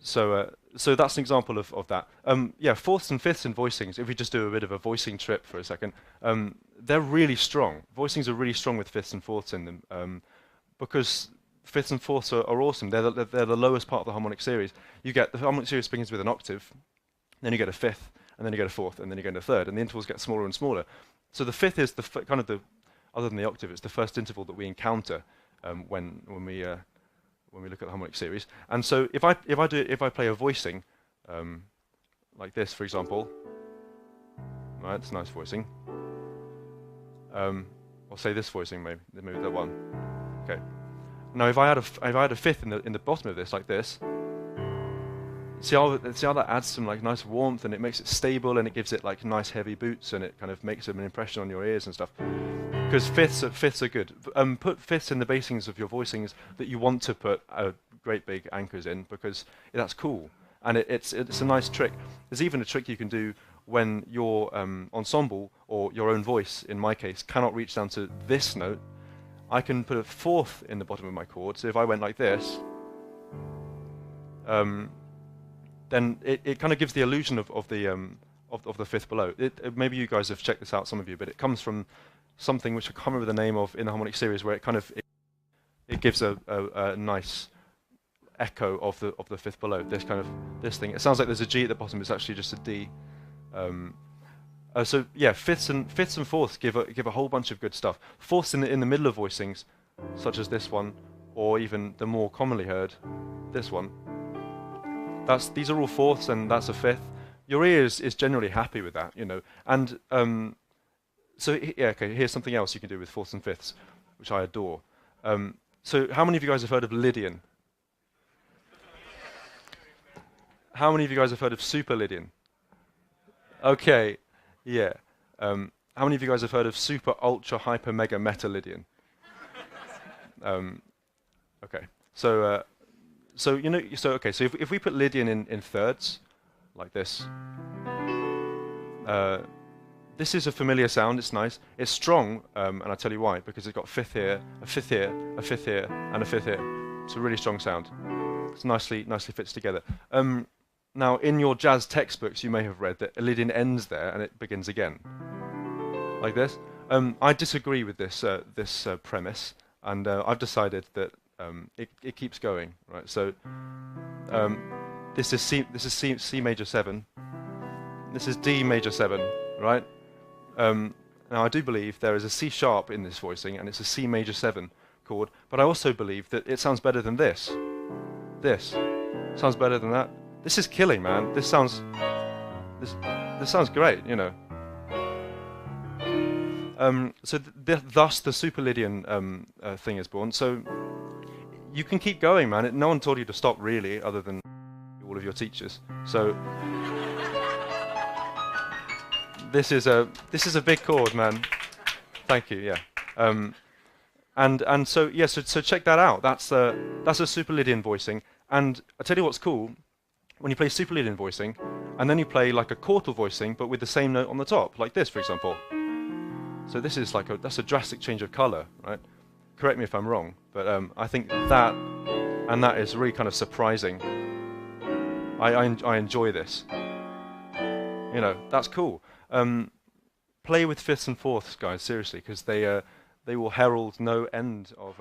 So that's an example of that. Yeah, fourths and fifths in voicings, if we just do a bit of a voicing trip for a second, they're really strong. Voicings are really strong with fifths and fourths in them, because fifths and fourths are awesome. They're the lowest part of the harmonic series. You get the harmonic series begins with an octave, then you get a fifth, and then you get a fourth, and then you get a third, and the intervals get smaller and smaller. So the fifth is the kind of the, other than the octave, it's the first interval that we encounter when we look at the harmonic series. And so if I play a voicing like this, for example, right, it's a nice voicing. Or say this voicing, maybe that one. Okay. Now if I had a fifth in the bottom of this, like this, see how that adds some like nice warmth, and it makes it stable, and it gives it like nice heavy boots, and it kind of makes an impression on your ears and stuff. Because fifths are good. Put fifths in the basings of your voicings that you want to put great big anchors in, because that's cool, and it's a nice trick. There's even a trick you can do when your ensemble or your own voice, in my case, cannot reach down to this note. I can put a fourth in the bottom of my chord. So if I went like this, then it kind of gives the illusion of the fifth below. Maybe you guys have checked this out, some of you, but it comes from something which I can't remember the name of in the harmonic series, where it kind of it gives a nice echo of the fifth below. This thing. It sounds like there's a G at the bottom. It's actually just a D. So yeah, fifths and fourths give a whole bunch of good stuff. Fourths in the middle of voicings, such as this one, or even the more commonly heard, this one. These are all fourths, and that's a fifth. Your ear is generally happy with that, you know. And so yeah, okay. Here's something else you can do with fourths and fifths, which I adore. So how many of you guys have heard of Lydian? How many of you guys have heard of super Lydian? Okay, yeah. How many of you guys have heard of super ultra hyper mega meta Lydian? Okay, so you know, so if we put Lydian in thirds, like this, this is a familiar sound. It's nice. It's strong, and I'll tell you why. Because it's got fifth here, a fifth here, a fifth here, and a fifth here. It's a really strong sound. It's nicely fits together. Now, in your jazz textbooks, you may have read that a Lydian ends there and it begins again, like this. I disagree with this premise, and I've decided that it keeps going. Right. So this is C major 7. This is D major 7. Right. Now I do believe there is a C sharp in this voicing, and it's a C major 7 chord. But I also believe that it sounds better than this. This sounds better than that. This is killing, man. This sounds great, you know. So thus the super Lydian thing is born. So you can keep going, man. No one told you to stop, really, other than all of your teachers. So this is a big chord, man. Thank you. Yeah. And so yeah. So check that out. That's a super Lydian voicing. And I tell you what's cool. When you play super Lydian voicing, and then you play like a quartal voicing, but with the same note on the top, like this, for example. So this is that's a drastic change of color, right? Correct me if I'm wrong, but I think that is really kind of surprising. I enjoy this. You know, that's cool. Play with fifths and fourths, guys, seriously, because they will herald no end of